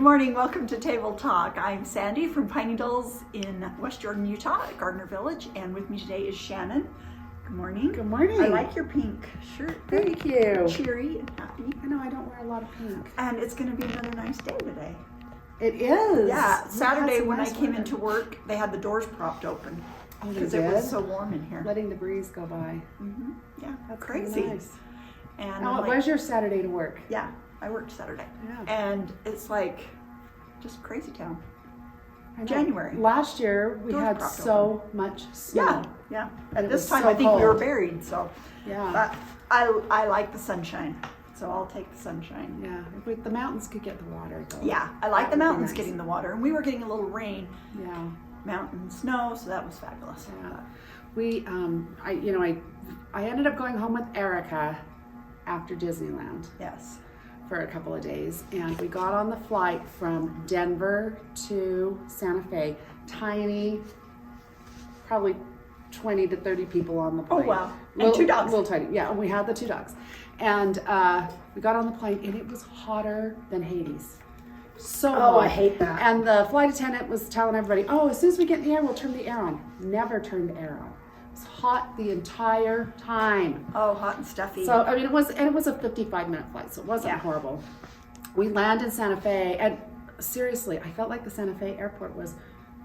morning, welcome to Table Talk. I'm Sandy from Pine Needles in West Jordan, Utah at Gardner Village, and with me today is Shannon. Good morning. Good morning. I like your pink shirt. Thank you. Cheery and happy. I know I don't wear a lot of pink. And it's going to be another nice day today. It is. Yeah, Saturday when nice I came weather. into work, they had the doors propped open because it it was did? so warm in here. Letting the breeze go by. Yeah, That's crazy. kinda nice. And Now, I'm it was your Saturday to work. yeah, I worked Saturday. Yeah. And it's like just crazy town. I know. January. Last year we Doors had propped so much snow. Yeah. And At it this was time, so I think we were cold. buried, so. Yeah. But I like the sunshine, so I'll take the sunshine. Yeah. If the mountains could get the water though. Yeah, I like the That would be mountains nice. getting the water, and we were getting a little rain, Yeah. mountain snow, so that was fabulous. Yeah. We I ended up going home with Erica after Disneyland Yes. for a couple of days, and we got on the flight from Denver to Santa Fe. Tiny, probably 20 to 30 people on the plane. Oh, wow. And two dogs. Little tiny, yeah, and we had the two dogs. And we got on the plane, and it was hotter than Hades. So hot. I hate that. And the flight attendant was telling everybody, oh, as soon as we get in the air, we'll turn the air on. Never turned the air on. It was hot the entire time. Oh, hot and stuffy. So, I mean, it was a 55-minute flight, so it wasn't horrible. We landed in Santa Fe, and seriously, I felt like the Santa Fe airport was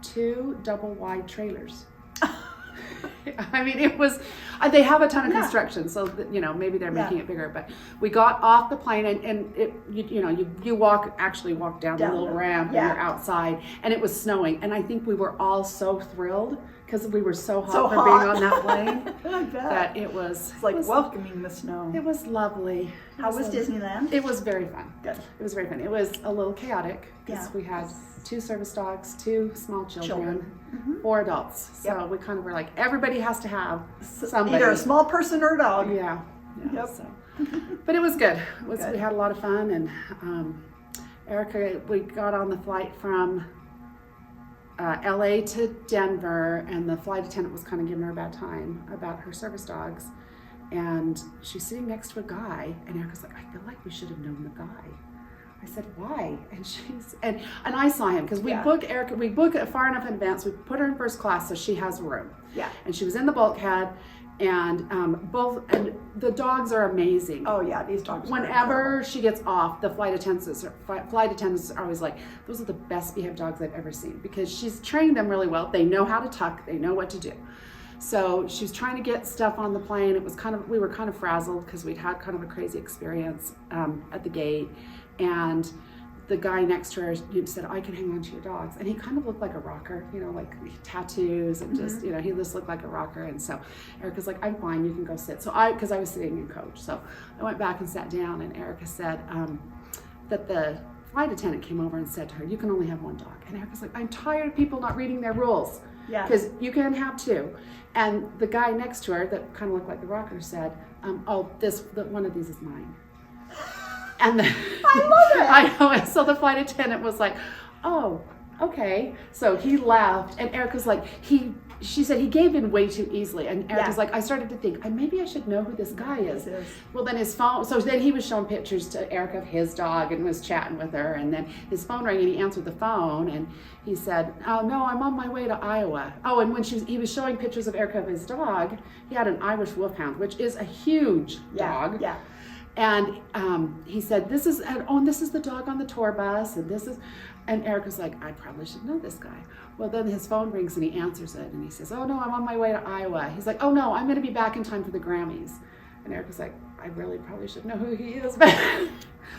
2 double-wide trailers. I mean, it was, they have a ton of construction, so, maybe they're making it bigger, but we got off the plane, and it, you actually walk down the little ramp, and you're outside, and it was snowing, and I think we were all so thrilled, because we were so hot for being on that plane, I bet. that it was... It's like welcoming the snow. It was lovely. How was Disneyland? It was very fun. Good. It was very fun. It was a little chaotic because Yeah. we had 2 service dogs, 2 small children, 4 adults. So we kind of were like, everybody has to have somebody. Either a small person or a dog. Yeah. Yep. So. But it was good. We had a lot of fun, and Erica, we got on the flight from LA to Denver, and the flight attendant was kind of giving her a bad time about her service dogs. And she's sitting next to a guy, and Erica's like, I feel like we should have known the guy. I said, why? And she's and I saw him because we book Erica, we book it far enough in advance. We put her in first class so she has room. Yeah. And she was in the bulkhead, and the dogs are amazing. Oh yeah, these dogs. Whenever she gets off, the flight attendants are always like, those are the best behaved dogs I've ever seen, because she's trained them really well. They know how to tuck. They know what to do. So she was trying to get stuff on the plane. We were kind of frazzled because we'd had kind of a crazy experience at the gate, and the guy next to her said, I can hang on to your dogs. And he kind of looked like a rocker, like tattoos and just, he just looked like a rocker. And so Erica's like, I'm fine, you can go sit. So because I was sitting in coach. So I went back and sat down, and Erica said that the flight attendant came over and said to her, you can only have 1 dog. And Erica's like, I'm tired of people not reading their rules. Yeah. Because you can have 2. And the guy next to her that kind of looked like the rocker said, one of these is mine. And I love it. I know. And so the flight attendant was like, oh, okay. So he left, and Erica's like, she said he gave in way too easily. And Erica's like, I started to think, maybe I should know who this guy is. Well, then his phone, so then he was showing pictures to Erica of his dog and was chatting with her. And then his phone rang, and he answered the phone, and he said, oh, no, I'm on my way to Iowa. Oh, and when he was showing pictures of Erica of his dog, he had an Irish Wolfhound, which is a huge dog. Yeah. And he said, this is the dog on the tour bus, and Erica's like, I probably should know this guy. Well, then his phone rings, and he answers it, and he says, oh no, I'm on my way to Iowa. He's like, oh no, I'm gonna be back in time for the Grammys. And Erica's like, I really probably should know who he is, but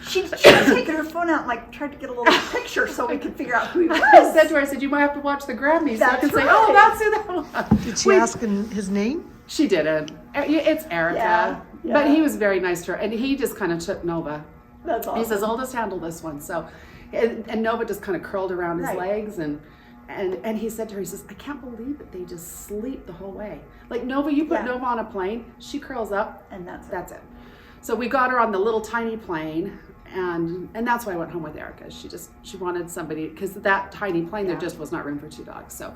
She's taken her phone out and tried to get a little picture so we could figure out who he was. I said to her, I said, you might have to watch the Grammys so I can say, oh, that's who that was. Did she ask him his name? She didn't. It's Erica. Yeah. But he was very nice to her, and he just kind of took Nova. That's awesome. He says, I'll just handle this one. So, and Nova just kind of curled around his legs, and he said to her, he says, I can't believe that they just sleep the whole way. Like Nova, you put Nova on a plane, she curls up, and that's it. So we got her on the little tiny plane, And that's why I went home with Erica. She wanted somebody, because that tiny plane, there just was not room for 2 dogs. So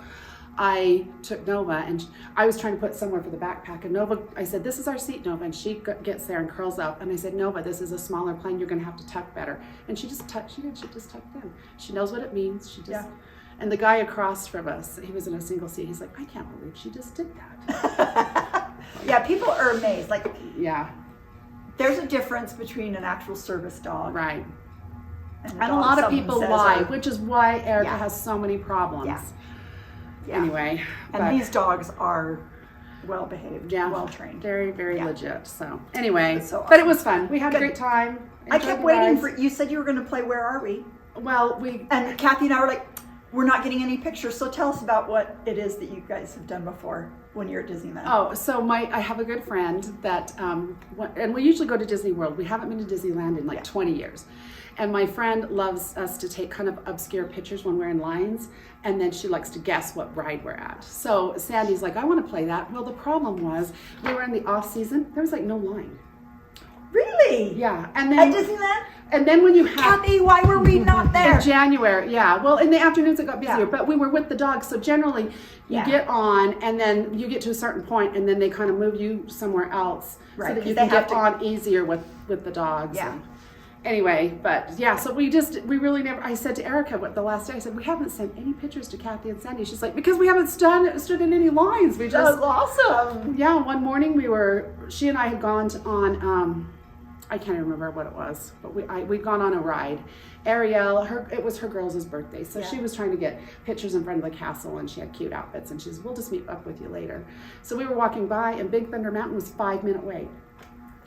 I took Nova, and I was trying to put somewhere for the backpack, and Nova, I said, this is our seat, Nova, and she gets there and curls up, and I said, Nova, this is a smaller plane, you're going to have to tuck better. And she just tucked in. She knows what it means. And the guy across from us, he was in a single seat, he's like, I can't believe she just did that. Yeah, people are amazed. Like, yeah. There's a difference between an actual service dog. Right. And a lot of people lie, which is why Erica has so many problems. Yeah. Anyway. And these dogs are well behaved, well trained. Very, very legit. So anyway, so but it was fun. We had a great time. I kept waiting for, you said you were going to play Where Are We? Well, and Kathy and I were like, we're not getting any pictures. So tell us about what it is that you guys have done before when you're at Disneyland. Oh, so I have a good friend that, and we usually go to Disney World. We haven't been to Disneyland in like 20 years. And my friend loves us to take kind of obscure pictures when we're in lines, and then she likes to guess what ride we're at. So Sandy's like, I want to play that. Well, the problem was we were in the off season. There was like no line. Really? Yeah. And then at Disneyland? And then when you have Kathy, why were we not there? In January, yeah. Well, in the afternoons it got busier, but we were with the dogs. So generally you get on, and then you get to a certain point, and then they kind of move you somewhere else, so that you can get on easier with the dogs. Yeah. And anyway, but yeah, so we really never, I said to Erica the last day, I said, we haven't sent any pictures to Kathy and Sandy. She's like, because we haven't stood in any lines. We just, that was awesome. Yeah, one morning she and I had gone on, I can't remember what it was, but we'd gone on a ride. Ariel, it was her girls' birthday, so she was trying to get pictures in front of the castle, and she had cute outfits, and she says, we'll just meet up with you later. So we were walking by, and Big Thunder Mountain was 5-minute wait.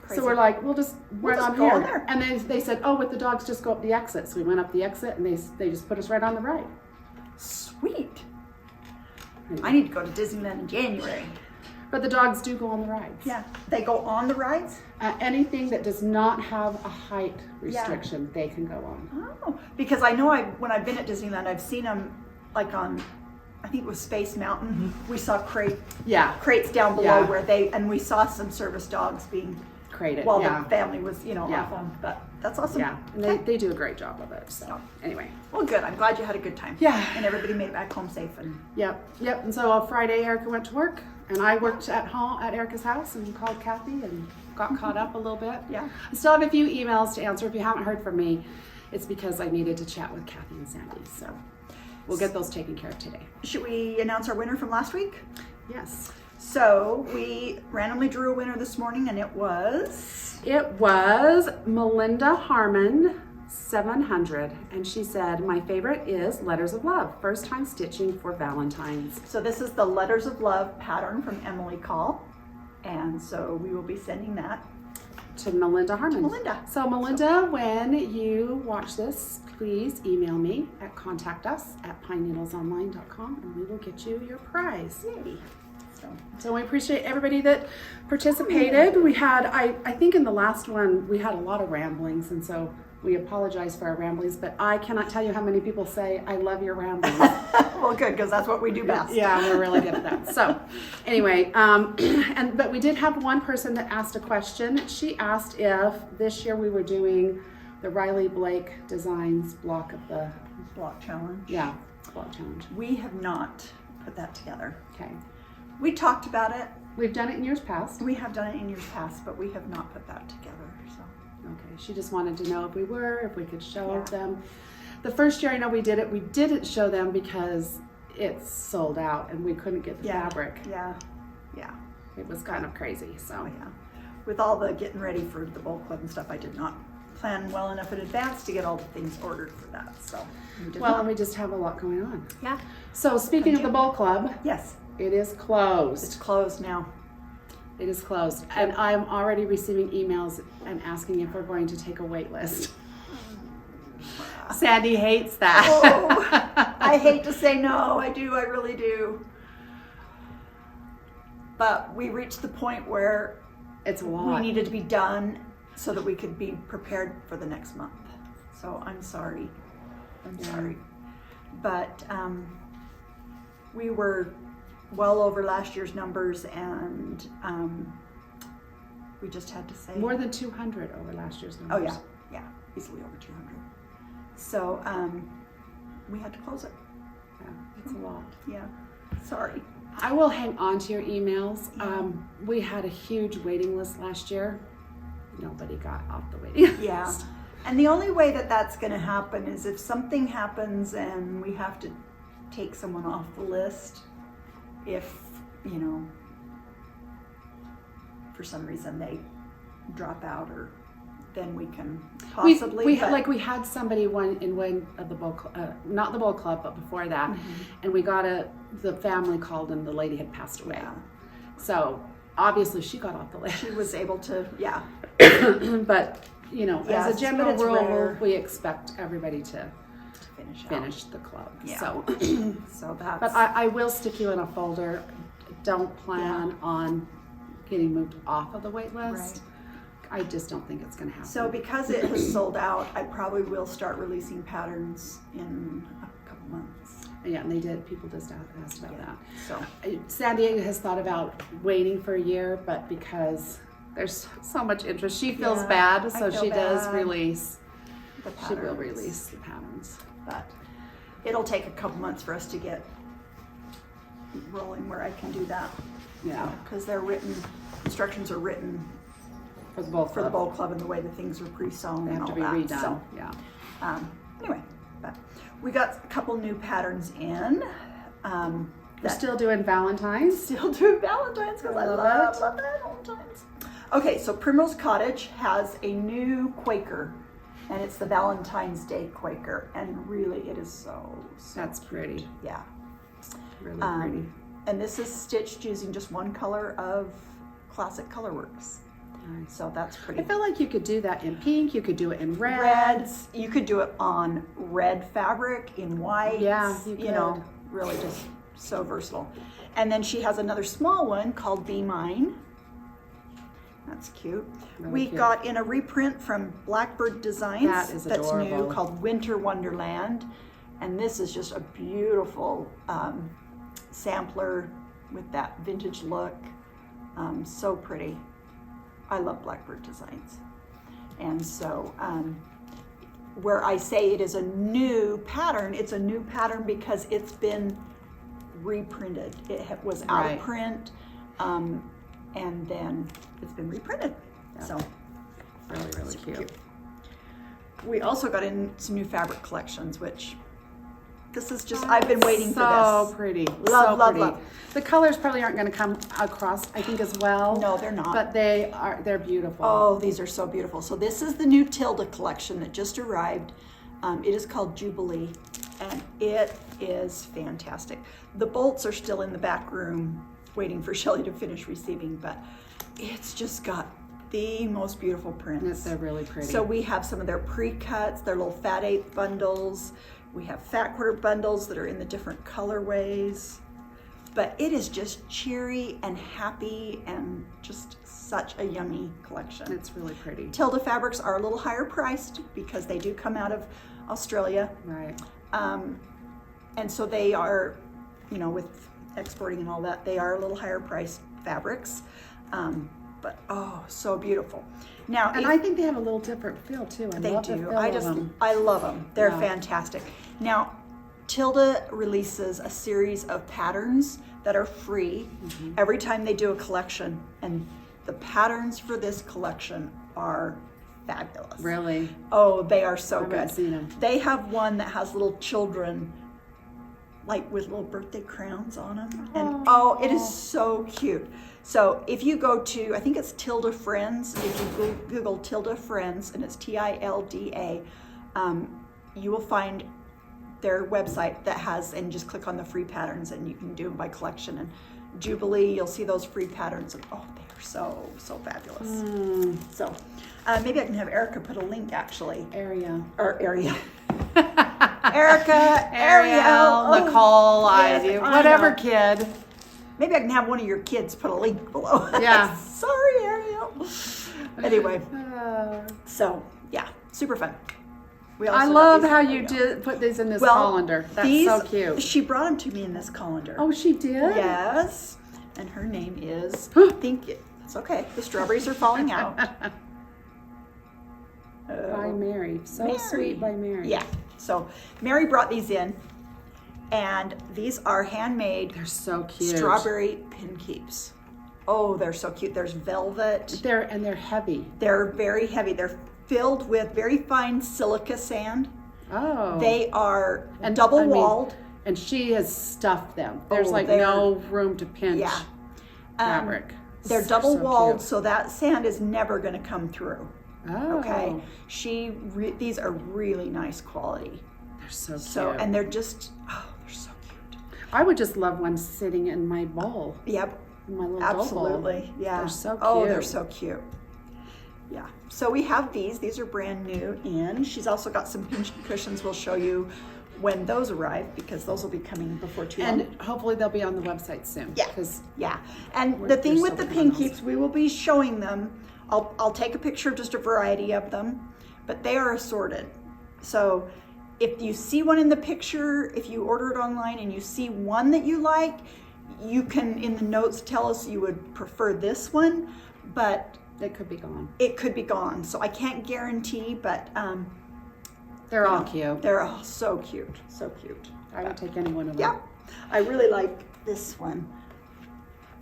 Crazy. So we're like, we'll just run on here. There. And then they said, oh, with the dogs, just go up the exit. So we went up the exit, and they just put us right on the ride. Sweet. I need to go to Disneyland in January. But the dogs do go on the rides. Yeah. They go on the rides? Anything that does not have a height restriction, they can go on. Oh, because I know when I've been at Disneyland, I've seen them like on, I think it was Space Mountain. Mm-hmm. We saw crates down below where and we saw some service dogs being crated. While the family was, off on, but that's awesome. Yeah, and they do a great job of it. So anyway. Well, good. I'm glad you had a good time. Yeah. And everybody made it back home safe. And Yep. And so on Friday, Erica went to work, and I worked at home at Erica's house and called Kathy and got caught up a little bit. Yeah. I still have a few emails to answer. If you haven't heard from me, it's because I needed to chat with Kathy and Sandy. So we'll get those taken care of today. Should we announce our winner from last week? Yes. So we randomly drew a winner this morning, and it was Melinda Harmon, 700, and she said, my favorite is Letters of Love, first time stitching for Valentine's. So this is the Letters of Love pattern from Emily Call, and so we will be sending that to Melinda Harmon. So Melinda, when you watch this, please email me at contactus@pineneedlesonline.com, and we will get you your prize. Yay. So we appreciate everybody that participated. We had, I think in the last one, we had a lot of ramblings, and so we apologize for our ramblings, but I cannot tell you how many people say, I love your ramblings. Well, good, because that's what we do best. Yeah, we're really good at that. So anyway, but we did have one person that asked a question. She asked if this year we were doing the Riley Blake Designs block challenge. Yeah, block challenge. We have not put that together. Okay. We talked about it. We've done it in years past. We have done it in years past, but we have not put that together. So. Okay, she just wanted to know if we could show them. The first year I know we did it, we didn't show them because it's sold out and we couldn't get the fabric. Yeah. It was kind of crazy, so. With all the getting ready for the bowl club and stuff, I did not plan well enough in advance to get all the things ordered for that, so. And we just have a lot going on. Yeah. So speaking of the bowl club. Yes. It is closed. It's closed now. It is closed. And I'm already receiving emails and asking if we're going to take a wait list. Sandy hates that. Oh, I hate to say no. I do. I really do. But we reached the point where it's a lot. We needed to be done so that we could be prepared for the next month. So I'm sorry. But we were well over last year's numbers, and we just had to say more than 200 over last year's numbers. Oh yeah. easily over 200. So we had to close it. Yeah, it's a lot. Yeah, sorry. I will hang on to your emails. We had a huge waiting list last year. Nobody got off the waiting list. Yeah. And the only way that that's going to happen is if something happens and we have to take someone off the list. If, for some reason they drop out, or then we can possibly. We had somebody in one of the bowl, not the bowl club, but before that, and we got the family called and the lady had passed away. Yeah. So obviously she got off the list. She was able to, yeah. But as a general it's rule, rare. we expect everybody to finish the club. Yeah. So, so that's. but I will stick you in a folder. Don't plan on getting moved off of the wait list. Right. I just don't think it's going to happen. So because it has sold out, I probably will start releasing patterns in a couple months. Yeah, and they did. People just asked about that. So San Diego has thought about waiting for a year, but because there's so much interest, she feels bad, so she does release. She will release the patterns. But it'll take a couple months for us to get rolling where I can do that. Yeah. Because instructions are written For the bowl for the bowl club and the way the things are pre-sewn They and have all to be that. redone. So, anyway, but we got a couple new patterns in. We're still doing Valentine's. Still doing Valentine's because I love Valentine's. Okay, so Primals Cottage has a new Quaker, and it's the Valentine's Day Quaker, and really it is so That's pretty. yeah. Really pretty. And this is stitched using just one color of Classic Colorworks. Nice. So that's pretty. I feel like you could do that in pink. You could do it in red. Reds. You could do it on red fabric, in white. Yeah, you could. Really just so versatile. And then she has another small one called Be Mine. That's cute. Really We cute. got in a reprint from Blackbird Designs. That is that's adorable. new, called Winter Wonderland. And this is just a beautiful sampler with that vintage look. So pretty. I love Blackbird Designs. And so where I say it is a new pattern, it's a new pattern because it's been reprinted. It was out Right. of print, and then it's been reprinted. Yeah. So Really, really cute. we also got in some new fabric collections, which this is just, I've been waiting for So this. pretty. Love, so love, pretty. love. The colors probably aren't going to come across, I think, as well. No, they're not. But they're beautiful. Oh, these are so beautiful. So this is the new Tilda collection that just arrived. It is called Jubilee, and it is fantastic. The bolts are still in the back room waiting for Shelly to finish receiving, but it's just got the most beautiful prints. They're really pretty. So we have some of their pre-cuts, their little Fat 8 bundles. We have Fat Quarter bundles that are in the different colorways. But it is just cheery and happy and just such a yummy collection. It's really pretty. Tilda Fabrics are a little higher priced because they do come out of Australia. Right. And so they are, with exporting and all that, they are a little higher priced fabrics. But oh, so beautiful. Now, And I think they have a little different feel too. I they love do. the feel of them. I love them. They're Yeah. fantastic. Now, Tilda releases a series of patterns that are free every time they do a collection, and the patterns for this collection are fabulous. Really? Oh, they are so I haven't good. seen 'em. They have one that has little children, like with little birthday crowns on them, and it is so cute. So if you go to, I think it's Tilda Friends. If you Google Tilda Friends, and it's TILDA, you will find their website that has, and just click on the free patterns, and you can do them by collection. And Jubilee, you'll see those free patterns, and they are so fabulous. So maybe I can have Erica put a link actually. Area. Erica, Ariel, Nicole, yes, Ivy, I whatever know. kid. Maybe I can have one of your kids put a link below. Yeah. Sorry, Ariel. Anyway, Uh, so yeah, super fun. We I also got love these- how there you go. did put these in this Well, colander. That's these, so cute. She brought them to me in this colander. Oh, she did? Yes, and her name is. I think it's okay. The strawberries are falling out. By Mary. So Mary. sweet by Mary. Yeah. So Mary brought these in, and these are handmade They're so cute. strawberry pin keeps. Oh, they're so cute. There's velvet. They're heavy. They're very heavy. They're filled with very fine silica sand. Oh. They are And, double I mean, walled. and she has stuffed them. There's Oh, like they're- no room to pinch Yeah. fabric. They're double so walled, cute. so that sand is never going to come through. Oh. Okay. These are really nice quality. They're so cute. So, and they're just, oh, they're so cute. I would just love one sitting in my bowl. Yep. In my little doll bowl. Absolutely. Yeah. They're so cute. Oh, they're so cute. Yeah. So we have these. These are brand new in. She's also got some pinch cushions. We'll show you when those arrive because those will be coming before too long. And hopefully they'll be on the website soon. Yeah. Because Yeah. And We're- the thing there's with so the many pin bundles. keeps, we will be showing them. I'll take a picture of just a variety of them, but they are assorted. So if you see one in the picture, if you order it online and you see one that you like, you can in the notes tell us you would prefer this one, but it could be gone. it could be gone. So I can't guarantee, but They're all cute. they're all so cute, so cute. I would take any one of them. Yeah, I really like this one.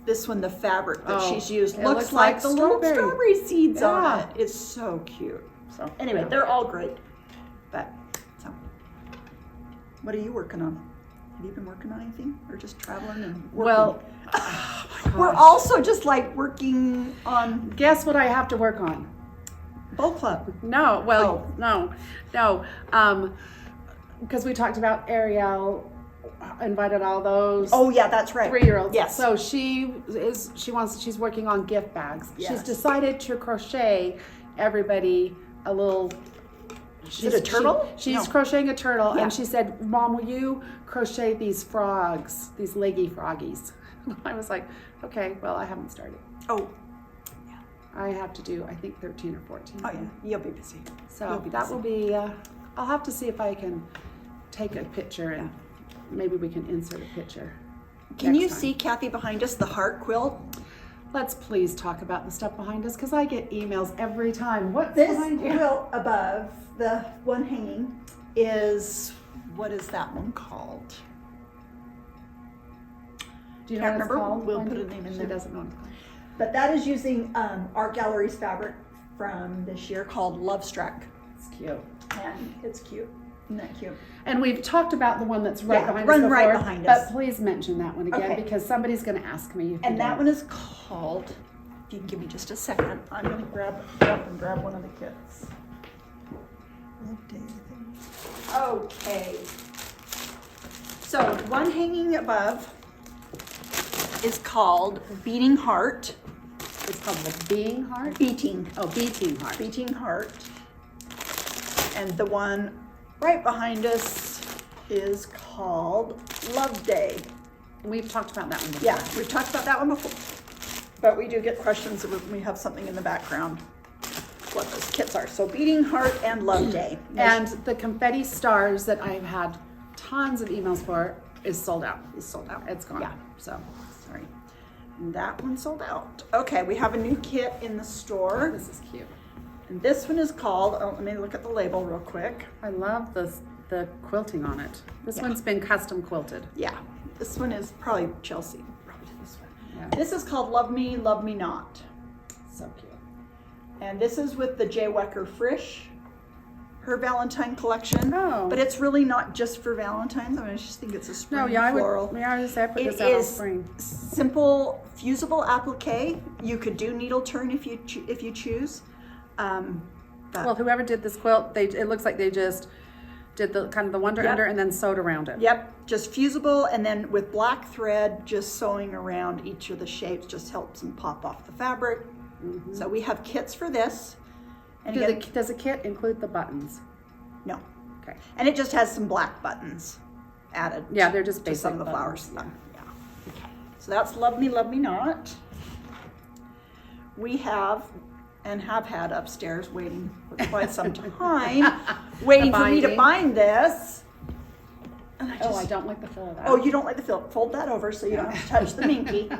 This one, the fabric that Oh, she's used it looks looks like like the little strawberry. strawberry seeds on Yeah. it. It's so cute. So anyway, Yeah. they're all great. But so, what are you working on? Have you been working on anything, or just traveling and working? Well, we're also just like working on guess what I have to work on? Bowl Club. No, well, Oh. no. Because we talked about Ariel invited all those Oh yeah, that's right. 3-year-olds. Yes. So she's working on gift bags. Yes. She's decided to crochet everybody a little. Is it a turtle? She's No. crocheting a turtle, Yeah. and she said, "Mom, will you crochet these frogs, these leggy froggies?" I was like, "Okay, well, I haven't started. Oh, I have to do, I think, 13 or 14." oh yeah, you'll be busy. So You'll be that busy. will be. I'll have to see if I can take a picture and maybe we can insert a picture. Can next you time. see Kathy behind us, the heart quilt? Let's please talk about the stuff behind us because I get emails every time. What's This behind you? quilt above, the one hanging, is, what is that one called? Do you know Can't what it's remember. called? We'll Wendy? put a name in She there. doesn't know what it's called. But that is using Art Gallery's fabric from this year called Love Struck. It's cute. And it's cute. Isn't that cute? And we've talked about the one that's right Yeah, behind run us right before, behind us. but please mention that one again Okay. because somebody's going to ask me. If And you that don't. one is called, if you can give me just a second, I'm going to grab one of the kits. Love Day, I think. Okay. So one hanging above is called Beating Heart. It's called the Being Heart. Beating. Oh, Beating Heart. Beating Heart. And the one right behind us is called Love Day. We've talked about that one before. Yeah, we've talked about that one before. But we do get questions when we have something in the background, what those kits are. So Beating Heart and Love Day. And the confetti stars that I've had tons of emails for is sold out. It's sold out. It's gone. Yeah. So Sorry. And that one sold out. Okay, we have a new kit in the store. this is cute. And this one is called, oh, let me look at the label real quick. I love the quilting on it. This Yeah. one's been custom quilted. Yeah, this one is probably Chelsea. Probably this one. Yeah. This is called Love Me, Love Me Not. So cute. And this is with the J. Wecker Frisch, her Valentine collection. Oh. But it's really not just for Valentine's. I mean, I just think it's a spring No, yeah, I floral. would. Yeah, I would say I put It this out all is spring. simple, fusible applique. You could do needle turn if you choose. But Well, whoever did this quilt, it looks like they just did the kind of the wonder Yep. under and then sewed around it. Yep, just fusible, and then with black thread, just sewing around each of the shapes just helps them pop off the fabric. So we have kits for this. And again, Does the kit include the buttons? no. Okay. And it just has some black buttons added. Yeah, they're just to basic some of the buttons, flowers. Yeah. Okay. So that's Love Me Not. We have and have had upstairs waiting for quite some time, waiting for me to binding. bind this. And I Oh, I don't like the feel of that. Oh, you don't like the film? Fold that over so you don't have to touch the minky.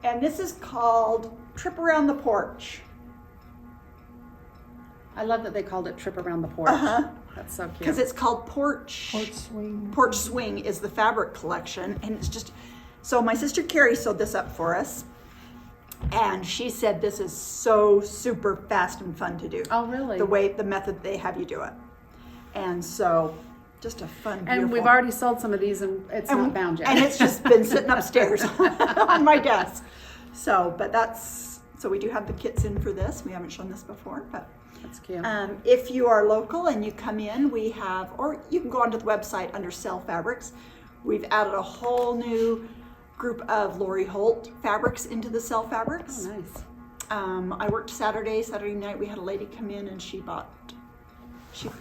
And this is called Trip Around the Porch. I love that they called it Trip Around the Porch. That's so cute. Because it's called Porch Swing. Porch Swing is the fabric collection, and it's just so my sister Carrie sewed this up for us, and she said this is so super fast and fun to do. Oh, really? The method they have you do it, and so just a fun. And beautiful. we've already sold some of these, and it's not bound yet. And it's just been sitting upstairs on my desk. So, so we do have the kits in for this. We haven't shown this before, but. That's cute. If you are local and you come in, we have, or you can go onto the website under Sell Fabrics. We've added a whole new group of Lori Holt fabrics into the Sell Fabrics. Oh, nice. I worked Saturday night. We had a lady come in and she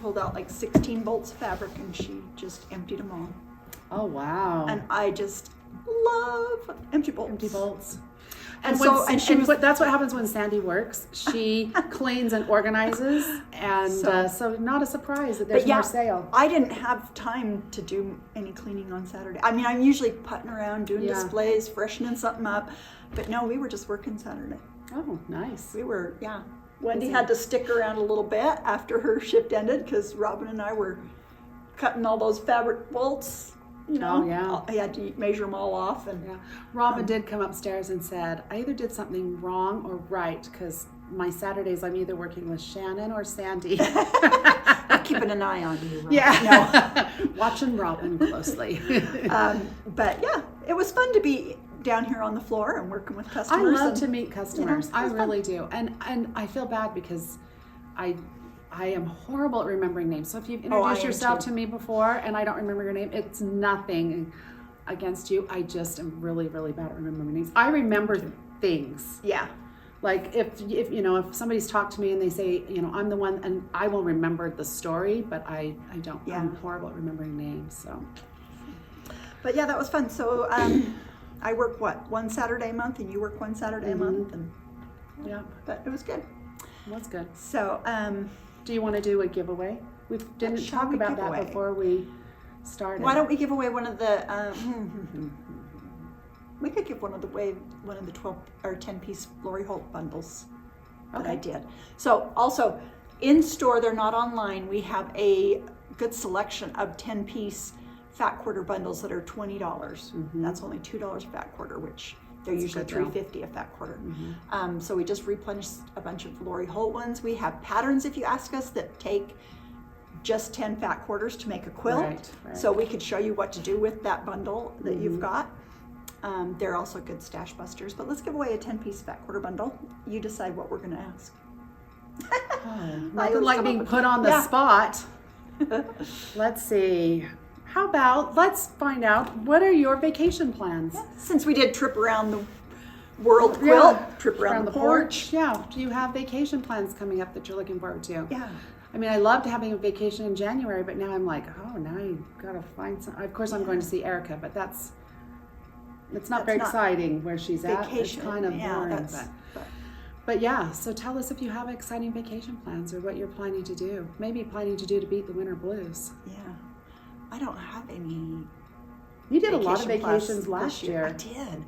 pulled out like 16 bolts of fabric and she just emptied them all. Oh, wow. And I just love empty bolts. Empty bolts. And that's what happens when Sandy works. She cleans and organizes, and so not a surprise that there's more sale. I didn't have time to do any cleaning on Saturday. I mean, I'm usually putting around, doing displays, freshening something up, but no, we were just working Saturday. Oh, nice. We were, Wendy had to stick around a little bit after her shift ended because Robin and I were cutting all those fabric bolts. You know, I had to measure them all off. And Robin did come upstairs and said, I either did something wrong or right, because my Saturdays I'm either working with Shannon or Sandy. I'm keeping an eye on you, Robin. Yeah. Watching Robin closely. But yeah, it was fun to be down here on the floor and working with customers. I love to meet customers. I really do. And I feel bad because I am horrible at remembering names. So if you've introduced yourself to me before and I don't remember your name, it's nothing against you. I just am really, really bad at remembering names. I remember things. Yeah. Like if somebody's talked to me and they say, I'm the one, and I will remember the story, but I don't. Yeah. I'm horrible at remembering names. So. But yeah, that was fun. So I work one Saturday a month, and you work one Saturday a month, and but it was good. That's good. So. Do you want to do a giveaway? We didn't talk about that before we started. Why don't we give away one of the? We could give one of the 12 or 10-piece Lori Holt bundles that I did. So also in store, they're not online. We have a good selection of 10-piece fat quarter bundles that are $20. That's only $2 a fat quarter, which. They're usually $3.50 a fat quarter. So we just replenished a bunch of Lori Holt ones. We have patterns, if you ask us, that take just 10 fat quarters to make a quilt. Right. So we could show you what to do with that bundle that you've got. They're also good stash busters. But let's give away a 10-piece fat quarter bundle. You decide what we're going to ask. Nothing like being put on the spot. Let's see. How about, let's find out, what are your vacation plans? Since we did Trip Around the World Quilt, Trip Around the Porch. Yeah. Do you have vacation plans coming up that you're looking forward to? Yeah. I mean, I loved having a vacation in January, but now I'm like, now I gotta find some. Of course, I'm going to see Erica, but it's not very exciting where she's at. It's kind of boring. But yeah, so tell us if you have exciting vacation plans or what you're planning to do. Maybe planning to do to beat the winter blues. Yeah. I don't have any. You did a lot of vacations last year. I did.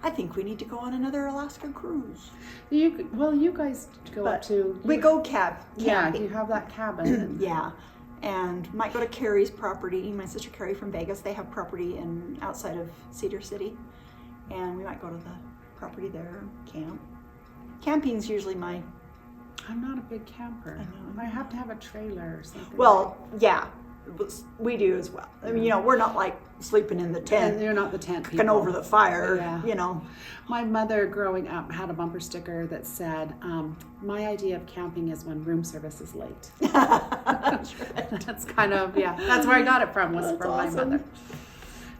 I think we need to go on another Alaska cruise. You guys go up to. We go camping. Yeah, you have that cabin. Yeah, and might go to Carrie's property. My sister Carrie from Vegas. They have property outside of Cedar City, and we might go to the property there. Camp. Camping's usually my. I'm not a big camper. I know. I have to have a trailer or something. Well, yeah. We do as well. I mean, we're not like sleeping in the tent. You're not the tent people. Cooking over the fire, My mother growing up had a bumper sticker that said, my idea of camping is when room service is late. That's right. That's kind of, that's where I got it from, was from awesome. My mother.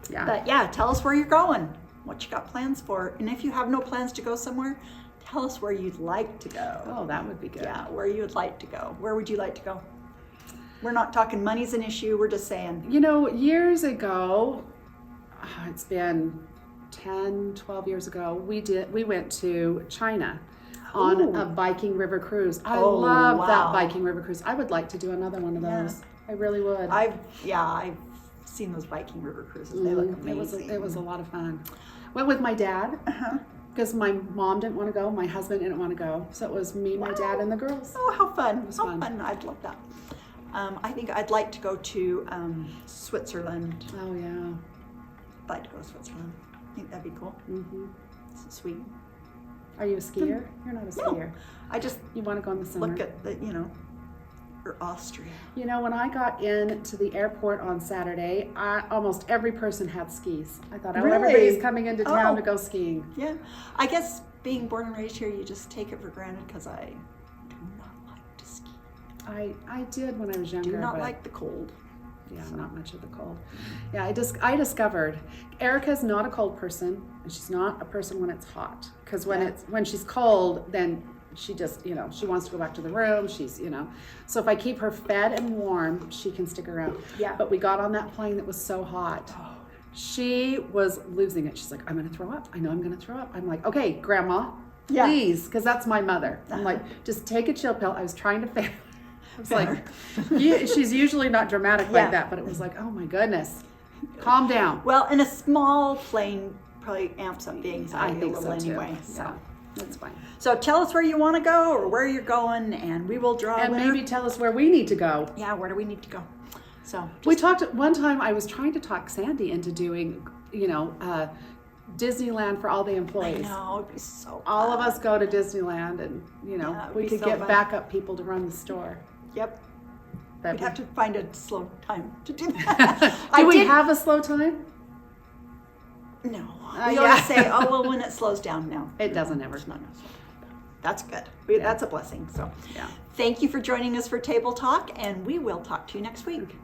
Yeah. But tell us where you're going, what you got plans for. And if you have no plans to go somewhere, tell us where you'd like to go. Oh, that would be good. Yeah, where you would like to go. Where would you like to go? We're not talking money's an issue. We're just saying. Years ago, it's been 10, 12 years ago, we went to China on a Viking River cruise. I love that Viking River cruise. I would like to do another one of those. I really would. I've seen those Viking River cruises. They look amazing. It was a lot of fun. Went with my dad. because my mom didn't want to go, my husband didn't want to go, so it was me, my dad, and the girls. Oh, how fun. was How fun. fun. I'd love that. I think I'd like to go to Switzerland. Oh yeah. I'd like to go to Switzerland. I think that'd be cool. Mm-hmm. Sweden. Are you a skier? You're not a skier. No, I just You want to go in the summer? look at the, or Austria. You know, when I got into the airport on Saturday, almost every person had skis. I thought, oh, Really? everybody's coming into town Oh. to go skiing. Yeah, I guess being born and raised here, you just take it for granted because I do not like to ski. I did when I was younger. Do not but like the cold. yeah, not much of the cold. Yeah, I discovered Erica's not a cold person, and she's not a person when it's hot. Because when she's cold, then she just, she wants to go back to the room. She's, so if I keep her fed and warm, she can stick around. Yeah. But we got on that plane that was so hot. Oh. She was losing it. She's like, I'm going to throw up. I know I'm going to throw up. I'm like, okay, Grandma, Yeah. please, because that's my mother. I'm like, just take a chill pill. I was trying to fail. I was like, she's usually not dramatic Yeah. like that, but it was like, oh my goodness, calm down. Well, in a small plane probably amps up the anxiety I think a little so anyway. too. Yeah, that's fine. So tell us where you want to go or where you're going, and we will draw a And winner. maybe tell us where we need to go. Yeah, where do we need to go? So We talked one time. I was trying to talk Sandy into doing, Disneyland for all the I employees. know it'd be so. All of fun. us go to Disneyland, and Yeah, it'd we be could so get fun. backup people to run the store. Yep. But We'd have to find a slow time to do that. do we have a slow time? No. Yeah. We always say, oh, well, when it slows down, no. It doesn't ever. It's not gonna slow down. That's good. That's a blessing. So Yeah. thank you for joining us for Table Talk, and we will talk to you next week.